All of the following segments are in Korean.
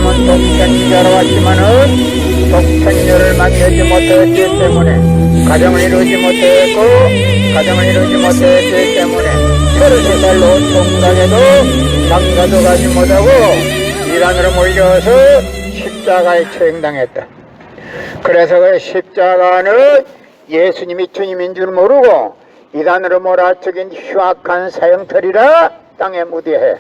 예수님은 독생자로 왔지만은 독생자를 만나지 못했기 때문에 가정을 이루지 못했고 가정을 이루지 못했기 때문에 33살로 총각에도 장가도 가지 못하고 이단으로 몰려서 십자가에 처형당했다. 그래서 그 십자가는 예수님이 주님인 줄 모르고 이단으로 몰아쳐긴 흉악한 사형터리라 땅에 무대해.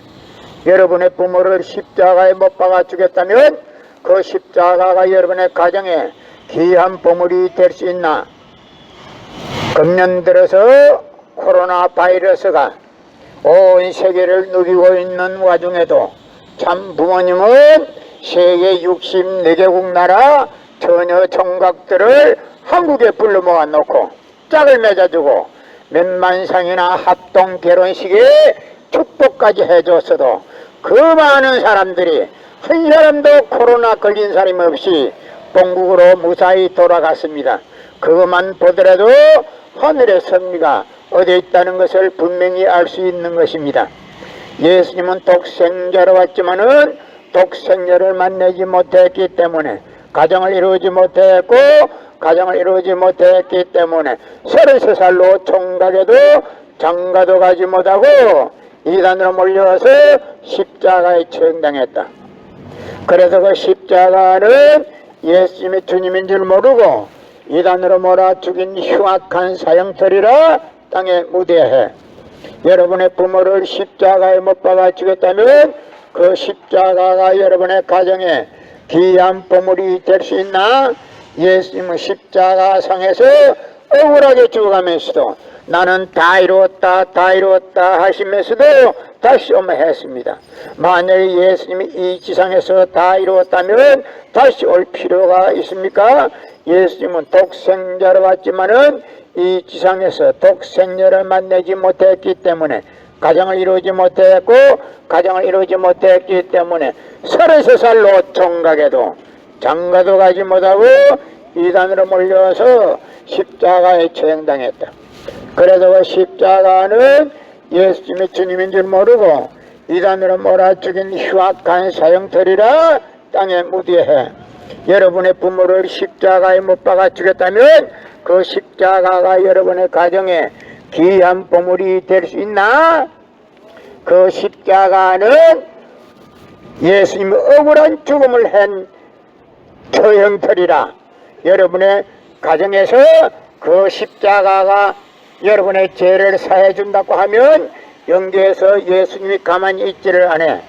여러분의 부모를 십자가에 못 박아 주겠다면 그 십자가가 여러분의 가정에 귀한 보물이 될 수 있나? 금년 들어서 코로나 바이러스가 온 세계를 누비고 있는 와중에도 참 부모님은 세계 64개국 나라 전혀 총각들을 한국에 불러 모아 놓고 짝을 맺어주고 몇만 상이나 합동 결혼식에 축복까지 해줬어도 그 많은 사람들이 한 사람도 코로나 걸린 사람이 없이 본국으로 무사히 돌아갔습니다. 그것만 보더라도 하늘의 섭리가 어디에 있다는 것을 분명히 알 수 있는 것입니다. 예수님은 독생자로 왔지만은 독생자를 만나지 못했기 때문에 가정을 이루지 못했고 가정을 이루지 못했기 때문에 33살로 총각에도 장가도 가지 못하고 이단으로 몰려와서 십자가에 처형당했다. 그래서 그 십자가는 예수님이 주님인 줄 모르고 이단으로 몰아 죽인 흉악한 사형터리라 땅에 무대해. 여러분의 부모를 십자가에 못 박아 죽였다면 그 십자가가 여러분의 가정에 귀한 보물이 될 수 있나? 예수님은 십자가상에서 억울하게 죽어가면서도 나는 다 이루었다 하시면서도 다시 오면 했습니다. 만약 예수님이 이 지상에서 다 이루었다면 다시 올 필요가 있습니까? 예수님은 독생자로 왔지만은 이 지상에서 독생자를 만나지 못했기 때문에 가정을 이루지 못했고 가정을 이루지 못했기 때문에 33살로 총각에도 장가도 가지 못하고 이단으로 몰려서 십자가에 처형당했다. 그래서 그 십자가는 예수님이 주님인 줄 모르고 이단으로 몰아죽인 흉악한 사형터리라 땅에 무대해. 여러분의 부모를 십자가에 못 박아 죽였다면 그 십자가가 여러분의 가정에 귀한 보물이 될 수 있나? 그 십자가는 예수님이 억울한 죽음을 한 처형터리라. 여러분의 가정에서 그 십자가가 여러분의 죄를 사해준다고 하면 영계에서 예수님이 가만히 있지를 않아.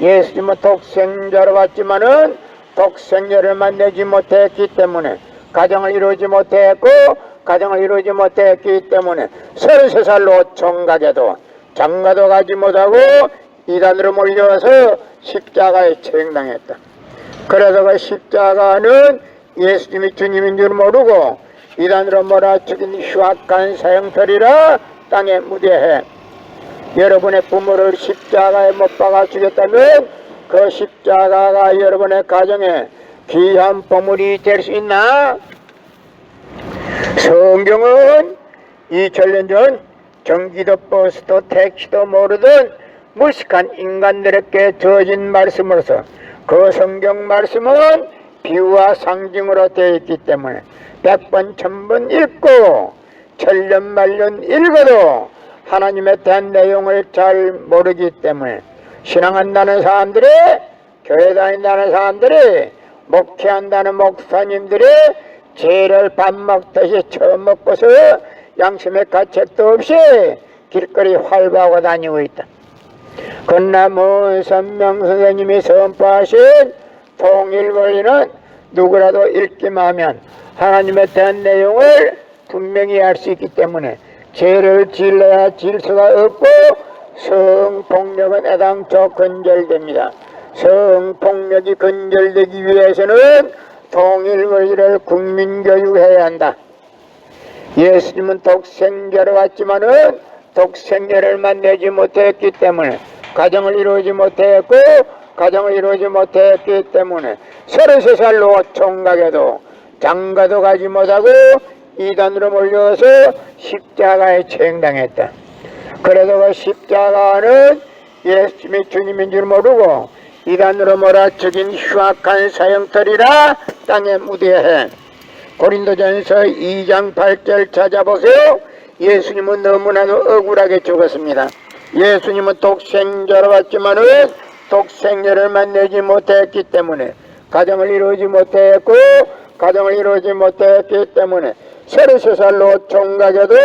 예수님은 독생자로 왔지만은 독생자를 만나지 못했기 때문에 가정을 이루지 못했고 가정을 이루지 못했기 때문에 33살로 총각에도 장가도 가지 못하고 이단으로 몰려와서 십자가에 처형당했다. 그래서 그 십자가는 예수님이 주님인 줄 모르고 이단으로 몰아죽인 흉악한 사형터리라 땅에 무대해. 여러분의 부모를 십자가에 못 박아 죽였다면 그 십자가가 여러분의 가정에 귀한 보물이 될 수 있나? 성경은 2000년 전 경기도 버스도 택시도 모르던 무식한 인간들에게 주어진 말씀으로서 그 성경 말씀은 비유와 상징으로 되어 있기 때문에 100번 1000번 읽고 천년만년 읽어도 하나님에 대한 내용을 잘 모르기 때문에 신앙한다는 사람들이, 교회 다닌다는 사람들이, 목회한다는 목사님들이 죄를 밥 먹듯이 처먹고서 양심의 가책도 없이 길거리 활보하고 다니고 있다. 그러나 문선명 선생님이 선포하신 통일원리는 누구라도 읽기만 하면 하나님에 대한 내용을 분명히 알 수 있기 때문에 죄를 질러야 질수가 없고 성폭력은 애당초 근절됩니다. 성폭력이 근절되기 위해서는 통일원리를 국민교육해야 한다. 예수님은 독생자로 왔지만은 독생자를 만나지 못했기 때문에 가정을 이루지 못했고 가정을 이루지 못했기 때문에 33살로 총각에도 장가도 가지 못하고 이단으로 몰려서 십자가에 처형당했다. 그래서 그 십자가는 예수님이 주님인 줄 모르고 이단으로 몰아쳐진 흉악한 사형터리라 땅에 무대해. 고린도전서 2장 8절 찾아보세요. 예수님은 너무나도 억울하게 죽었습니다. 예수님은 독생자로 왔지만은 독생자를 내지 못했기 때문에 가정을 이루지 못했고 가정을 이루지 못했기 때문에 33살로 총각에도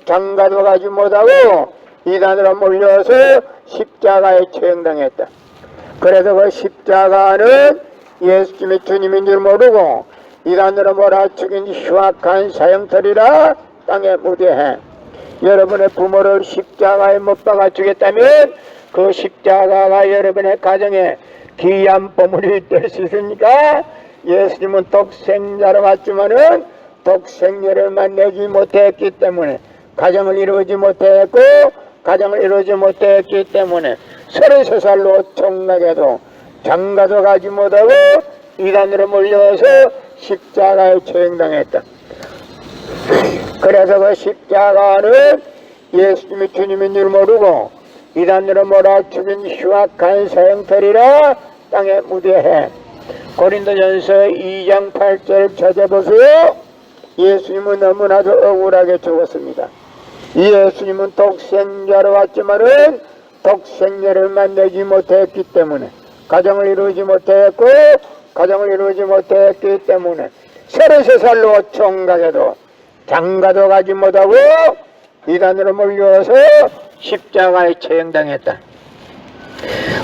장가도 가지 못하고 이단으로 몰려서 십자가에 처형당했다. 그래서 그 십자가는 예수님이 주님인 줄 모르고 이단으로 몰아죽인 흉악한 사형터리라 땅에 무대해. 여러분의 부모를 십자가에 못 박아 주겠다면 그 십자가가 여러분의 가정에 귀한 보물이 될 수 있습니까? 예수님은 독생자로 왔지만은 독생자를 만나지 못했기 때문에 가정을 이루지 못했고 가정을 이루지 못했기 때문에 33살로 총각에도 장가도 가지 못하고 이단으로 몰려서 십자가에 처형당했다. 그래서 그 십자가는 예수님이 주님인 줄 모르고 이단으로 몰아죽인 흉악한 사형터리라 땅에 무대해. 고린도전서 2장 8절 찾아보세요. 예수님은 너무나도 억울하게 죽었습니다. 예수님은 독생자로 왔지만은 독생자를 만나지 못했기 때문에 가정을 이루지 못했고 가정을 이루지 못했기 때문에 33살로 총각에도 장가도 가지 못하고 이단으로 몰려서 십자가에 처형당했다.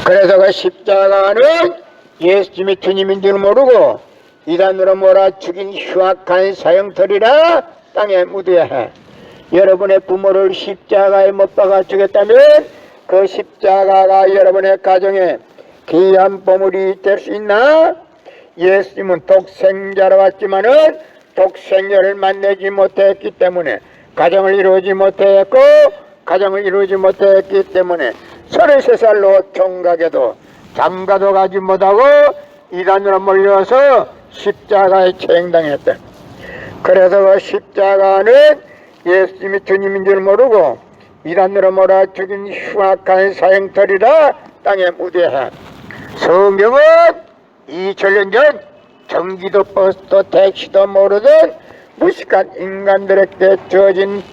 그래서 그 십자가는 예수님이 주님인 줄 모르고 이단으로 몰아죽인 흉악한 사형터리라 땅에 묻어야 해. 여러분의 부모를 십자가에 못 박아 주겠다면 그 십자가가 여러분의 가정에 귀한 보물이 될 수 있나? 예수님은 독생자로 왔지만은 독생자를 만나지 못했기 때문에 가정을 이루지 못했고 가정을 이루지 못했기 때문에 33살로 총각에도 장가도 가지 못하고 이단으로 몰려서 십자가에 처형당했다. 그래서 그 십자가는 예수님이 주님인 줄 모르고 이단으로 몰아 죽인 흉악한 사형터리라 땅에 무대해. 성경은 2000년 전 전기도 버스도 택시도 모르던 무식한 인간들에게 주어진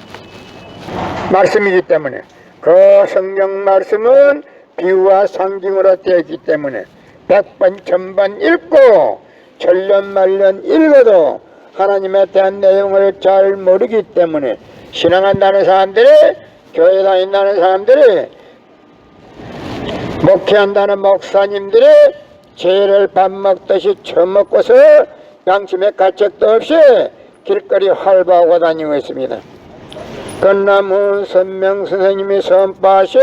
말씀이기 때문에 그 성경 말씀은 비유와 상징으로 되기 때문에 100번 1000번 읽고 천년만년 읽어도 하나님에 대한 내용을 잘 모르기 때문에 신앙한다는 사람들이 교회 다닌다는 사람들이 목회한다는 목사님들이 죄를 밥 먹듯이 처먹고서 양심의 가책도 없이 길거리 활보하고 다니고 있습니다. 건남훈 선명 선생님이 선포하신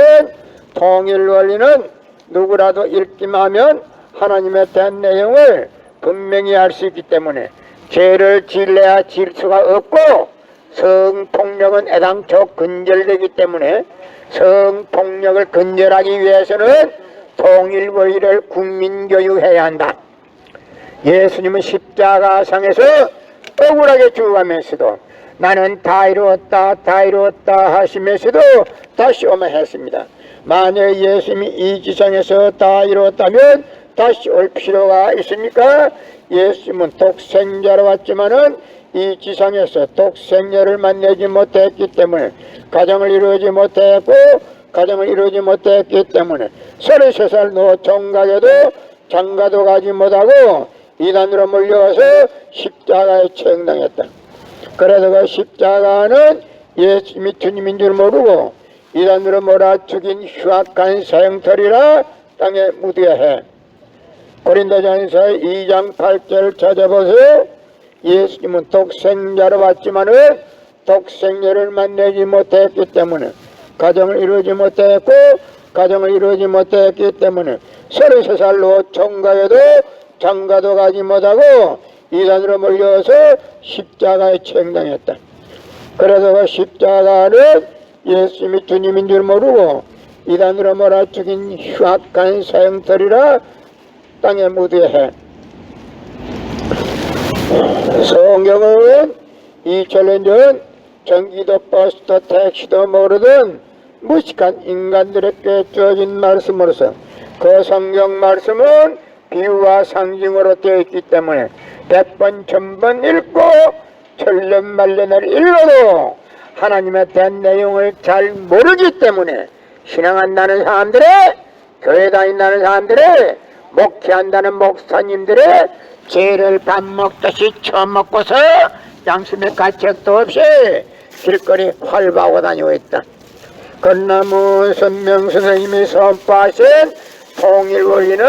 통일 원리는 누구라도 읽기만 하면 하나님에 대한 내용을 분명히 알 수 있기 때문에 죄를 질래야 질 수가 없고 성폭력은 애당초 근절되기 때문에 성폭력을 근절하기 위해서는 통일 원리를 국민교육해야 한다. 예수님은 십자가상에서 억울하게 죽어가면서도 나는 다 이루었다 다 이루었다 하시면서도 다시 오면 했습니다. 만약 예수님이 이 지상에서 다 이루었다면 다시 올 필요가 있습니까? 예수님은 독생자로 왔지만은 이 지상에서 독생자를 만나지 못했기 때문에 가정을 이루지 못했고 가정을 이루지 못했기 때문에 33살 노총각에도 장가도 가지 못하고 이단으로 몰려와서 십자가에 처형당했다. 그래서 그 십자가는 예수님이 주님인 줄 모르고 이단으로 몰아 죽인 흉악한 사형터리라 땅에 묻어야 해. 고린도전서 2장 8절 찾아보세요. 예수님은 독생자로 왔지만은 독생자를 만나지 못했기 때문에 가정을 이루지 못했고 가정을 이루지 못했기 때문에 33살로 총각에도 장가도 가지 못하고 이단으로 몰려서 십자가에 처형당했다. 그래서 그 십자가는 예수님이 주님인 줄 모르고 이단으로 몰아 죽인 흉악한 사형터리라 땅에 묻어야 해. 성경은 2000년 전 전기도 버스도 택시도 모르던 무식한 인간들에게 주어진 말씀으로서 그 성경 말씀은 비유와 상징으로 되어 있기 때문에 100번 1000번 읽고 천년만년을 읽어도 하나님에 대한 내용을 잘 모르기 때문에 신앙한다는 사람들의, 교회 다닌다는 사람들의, 목회한다는 목사님들의 죄를 밥 먹듯이 처먹고서 양심의 가책도 없이 길거리 활보하고 다니고 있다. 그러나 문선명 선생님이 선포하신 통일원리는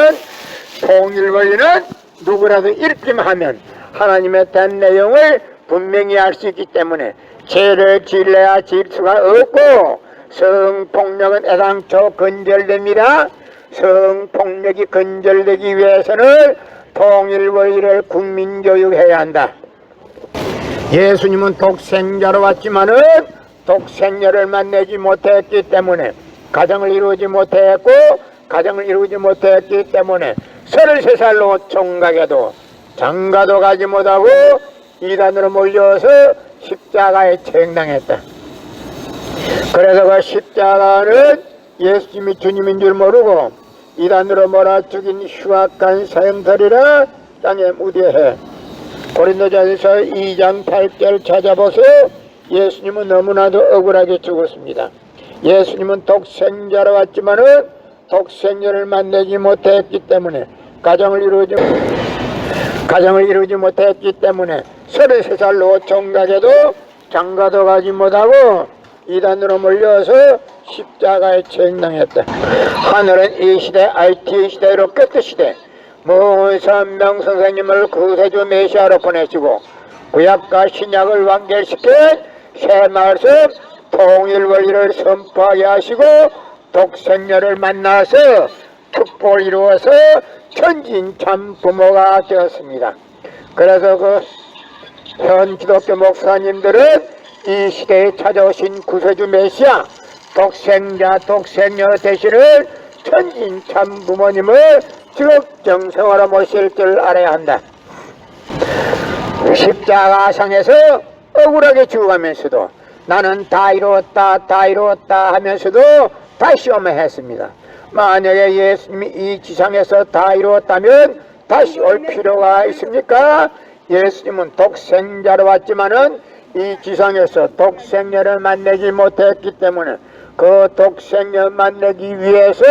누구라도 읽기만 하면 하나님에 대한 내용을 분명히 알 수 있기 때문에 죄를 질러야 질 수가 없고, 성폭력은 애당초 근절됩니다. 성폭력이 근절되기 위해서는 통일원리를 국민교육해야 한다. 예수님은 독생자로 왔지만은 독생녀를 만나지 못했기 때문에 가정을 이루지 못했고, 가정을 이루지 못했기 때문에 33살로 총각에도 장가도 가지 못하고 이단으로 몰려서 십자가에 처형당했다. 그래서 그 십자가는 예수님이 주님인 줄 모르고 이단으로 몰아 죽인 흉악한 사형터리라 땅에 무대해. 고린도전서 2장 8절 찾아보세요. 예수님은 너무나도 억울하게 죽었습니다. 예수님은 독생자로 왔지만은 독생녀를 만나지 못했기 때문에 가정을 이루지 못했기 때문에 33살로 총각에도 장가도 가지 못하고 이단으로 몰려서 십자가에 처형당했다. 하늘은 이 시대 IT 시대 로켓 시대 문선명 선생님을 구세주 메시아로 보내시고 구약과 신약을 완결시킨 새 말씀 통일원리를 선포하게 하시고 독생녀를 만나서 축복을 이루어서 천진참 부모가 되었습니다. 그래서 그 현 기독교 목사님들은 이 시대에 찾아오신 구세주 메시아 독생자 독생녀 되시는 천진참 부모님을 지극정성으로 모실 줄 알아야 한다. 십자가상에서 억울하게 죽어가면서도 나는 다 이루었다 하면서도 다시 오매했습니다. 만약에 예수님이 이 지상에서 다 이루었다면 다시 올 필요가 있습니까? 예수님은 독생자로 왔지만은 이 지상에서 독생녀를 만나지 못했기 때문에 그 독생녀 만나기 위해서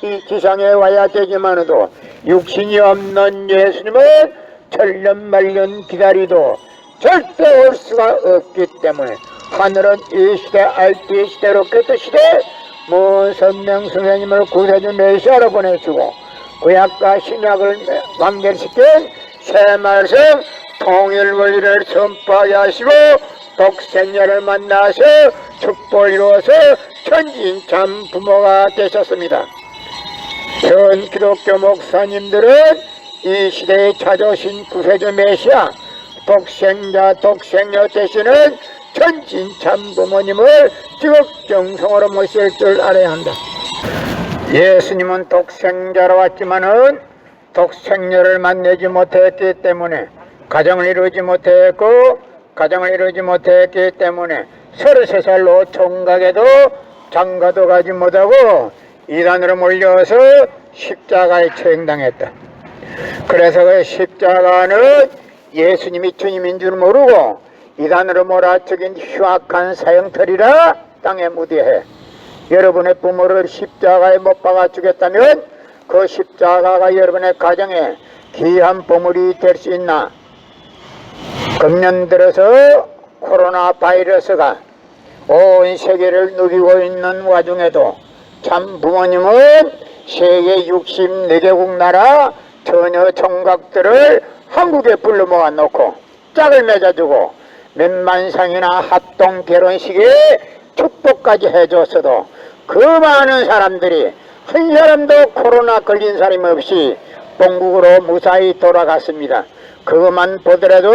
이 지상에 와야 되지만도 육신이 없는 예수님은 천년만년 기다리도 절대 올 수가 없기 때문에 하늘은 이 시대 알티 시대 로켓 시대 문선명 선생님을 구세주 메시아로 보내주고 구약과 신약을 완결시킨 새 말씀 통일원리를 선포하게 하시고 독생녀를 만나서 축복을 이루어서 천진참 부모가 되셨습니다. 현 기독교 목사님들은 이 시대에 찾아오신 구세주 메시아 독생자 독생녀 되시는 천진참 부모님을 지극정성으로 모실 줄 알아야 한다. 예수님은 독생자로 왔지만은 독생녀를 만나지 못했기 때문에 가정을 이루지 못했고 가정을 이루지 못했기 때문에 33살로 총각에도 장가도 가지 못하고 이단으로 몰려서 십자가에 처형당했다. 그래서 그 십자가는 예수님이 주님인 줄 모르고 이단으로 몰아쳐긴 흉악한 사형터리라 땅에 무대해. 여러분의 부모를 십자가에 못 박아 주겠다면 그 십자가가 여러분의 가정에 귀한 보물이 될 수 있나? 금년 들어서 코로나 바이러스가 온 세계를 누비고 있는 와중에도 참 부모님은 세계 64개국 나라 처녀 총각들을 한국에 불러 모아 놓고 짝을 맺어주고 몇만상이나 합동 결혼식에 축복까지 해줬어도 그 많은 사람들이 한 사람도 코로나 걸린 사람이 없이 본국으로 무사히 돌아갔습니다. 그것만 보더라도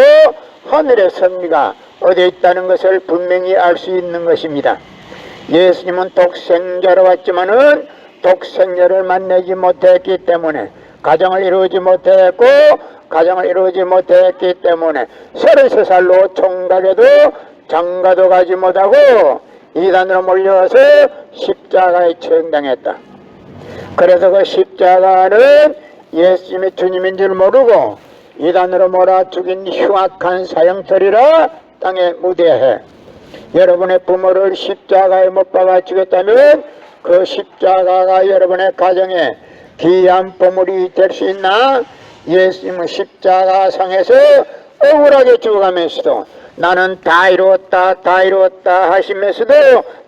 하늘의 섭리가 어디에 있다는 것을 분명히 알 수 있는 것입니다. 예수님은 독생자로 왔지만은 독생녀를 만나지 못했기 때문에 가정을 이루지 못했고 가정을 이루지 못했기 때문에 33살로 총각에도 장가도 가지 못하고 이단으로 몰려서 십자가에 처형당했다. 그래서 그 십자가는 예수님이 주님인 줄 모르고 이단으로 몰아 죽인 흉악한 사형터리라 땅에 무대해. 여러분의 부모를 십자가에 못 박아 죽였다면 그 십자가가 여러분의 가정에 귀한 보물이 될 수 있나? 예수님은 십자가상에서 억울하게 죽어가면서도 나는 다 이루었다 다 이루었다 하시면서도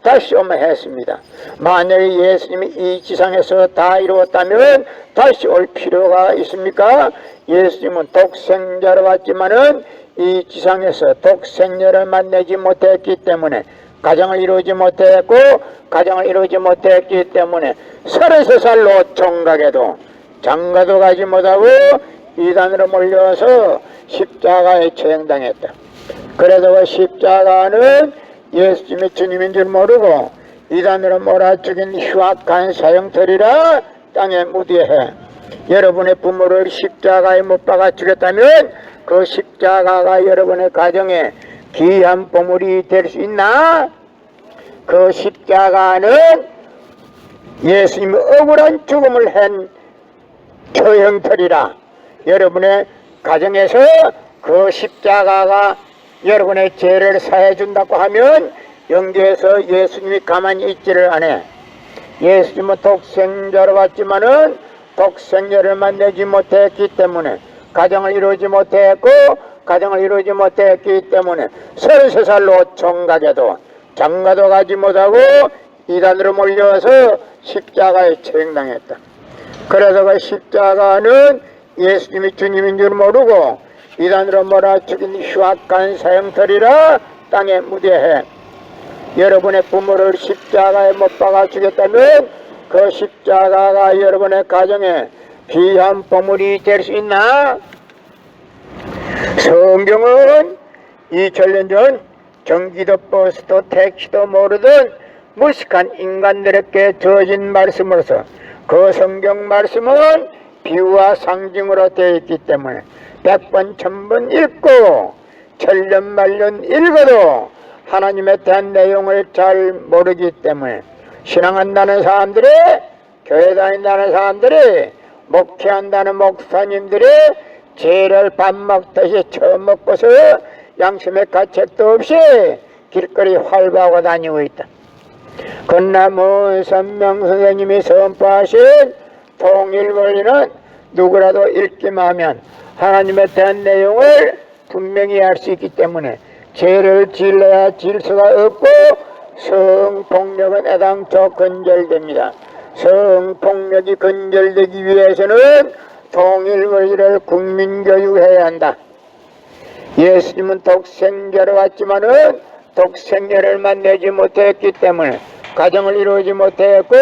다시 오매했습니다. 만약에 예수님이 이 지상에서 다 이루었다면 다시 올 필요가 있습니까? 예수님은 독생자로 왔지만은 이 지상에서 독생자를 만나지 못했기 때문에 가정을 이루지 못했고 가정을 이루지 못했기 때문에 33살로 총각에도 장가도 가지 못하고 이단으로 몰려서 십자가에 처형당했다. 그래서 그 십자가는 예수님이 주님인 줄 모르고 이단으로 몰아 죽인 흉악한 사형터리라 땅에 무대해. 여러분의 부모를 십자가에 못 박아 죽였다면 그 십자가가 여러분의 가정에 귀한 보물이 될 수 있나? 그 십자가는 예수님이 억울한 죽음을 한 처형터리라. 여러분의 가정에서 그 십자가가 여러분의 죄를 사해준다고 하면 영계에서 예수님이 가만히 있지를 않아. 예수님은 독생자로 왔지만은 독생자를 만나지 못했기 때문에 가정을 이루지 못했고 가정을 이루지 못했기 때문에 33살로 총각에도 장가도 가지 못하고 이단으로 몰려서 십자가에 처형당했다. 그래서 그 십자가는 예수님이 주님인 줄 모르고 이단으로 몰아 죽인 흉악한 사형터리라 땅에 무대해. 여러분의 부모를 십자가에 못 박아 죽였다면 그 십자가가 여러분의 가정에 귀한 보물이 될 수 있나? 성경은 2000년 전 전기도 버스도 택시도 모르던 무식한 인간들에게 주어진 말씀으로서 그 성경 말씀은 비유와 상징으로 되어 있기 때문에 100번 1000번 읽고 천년만년 읽어도 하나님에 대한 내용을 잘 모르기 때문에 신앙한다는 사람들이, 교회 다닌다는 사람들이, 목회한다는 목사님들이 죄를 밥 먹듯이 처먹고서 양심의 가책도 없이 길거리 활보하고 다니고 있다. 그러나 문선명 선생님이 선포하신 통일권리는 누구라도 읽기만 하면 하나님에 대한 내용을 분명히 알 수 있기 때문에 죄를 질러야 질수가 없고 성폭력은 애당초 근절됩니다. 성폭력이 근절되기 위해서는 통일권리를 국민교육해야 한다. 예수님은 독생자로 왔지만은 독생자를 만나지 못했기 때문에 가정을 이루지 못했고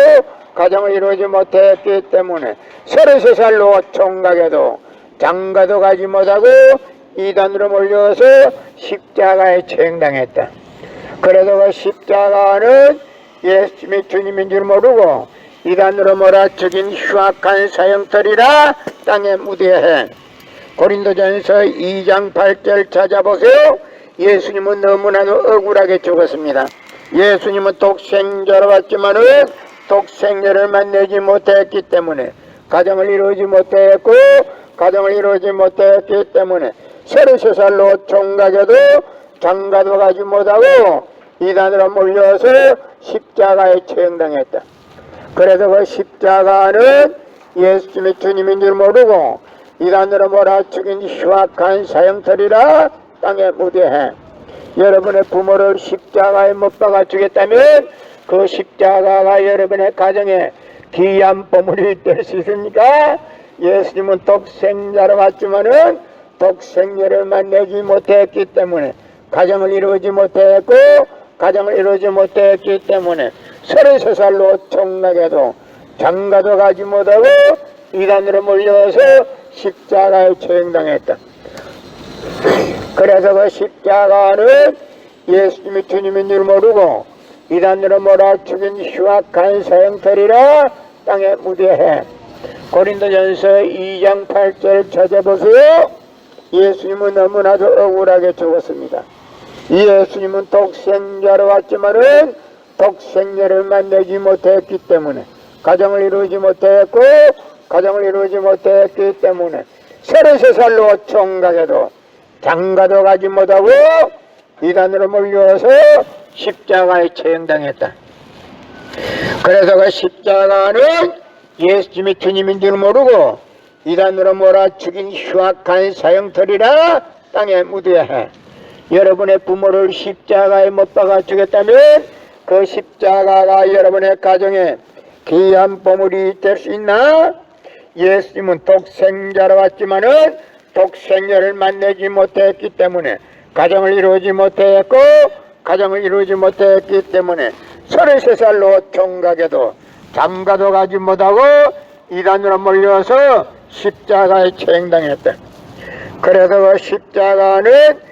가정을 이루지 못했기 때문에 33살로 총각에도 장가도 가지 못하고 이단으로 몰려서 십자가에 처형당했다. 그래도 그 십자가는 예수님이 주님인 줄 모르고 이단으로 몰아 죽인 흉악한 사형터리라 땅에 무대해. 고린도전서 2장 8절 찾아보세요. 예수님은 너무나도 억울하게 죽었습니다. 예수님은 독생자로 왔지만은 독생자를 만나지 못했기 때문에 가정을 이루지 못했고 가정을 이루지 못했기 때문에 33살로 총각에도 장가도 가지 못하고 이단으로 몰려서 십자가에 처형당했다. 그래서 그 십자가는 예수님이 주님인 줄 모르고 이단으로 몰아 죽인 흉악한 사형터리라 땅에 무대해. 여러분의 부모를 십자가에 못 박아 죽였다면 그 십자가가 여러분의 가정에 귀한 보물이 될 수 있습니까? 예수님은 독생자로 왔지만은 독생자를 만나지 못했기 때문에 가정을 이루지 못했고 가정을 이루지 못했기 때문에 33살로 총각에도 장가도 가지 못하고 이단으로 몰려서 십자가에 처형당했다. 그래서 그 십자가는 예수님이 주님인 줄 모르고 이단으로 몰아 죽인 흉악한 사형터리라 땅에 무대해. 고린도전서 2장 8절 찾아보세요. 예수님은 너무나도 억울하게 죽었습니다. 예수님은 독생자로 왔지만은 독생자를 만나지 못했기 때문에 가정을 이루지 못했고 가정을 이루지 못했기 때문에 33살로 총각에도 장가도 가지 못하고 이단으로 몰려와서 십자가에 처형당했다. 그래서 그 십자가는 예수님이 주님인 줄 모르고 이단으로 몰아 죽인 흉악한 사형터리라 땅에 묻어야 해. 여러분의 부모를 십자가에 못 박아 죽였다면 그 십자가가 여러분의 가정에 귀한 보물이 될 수 있나? 예수님은 독생자로 왔지만은 독생자를 만나지 못했기 때문에 가정을 이루지 못했고 가정을 이루지 못했기 때문에 33살로 총각에도 장가도 가지 못하고 이단으로 몰려서 십자가에 처형당했다. 그래서 그 십자가는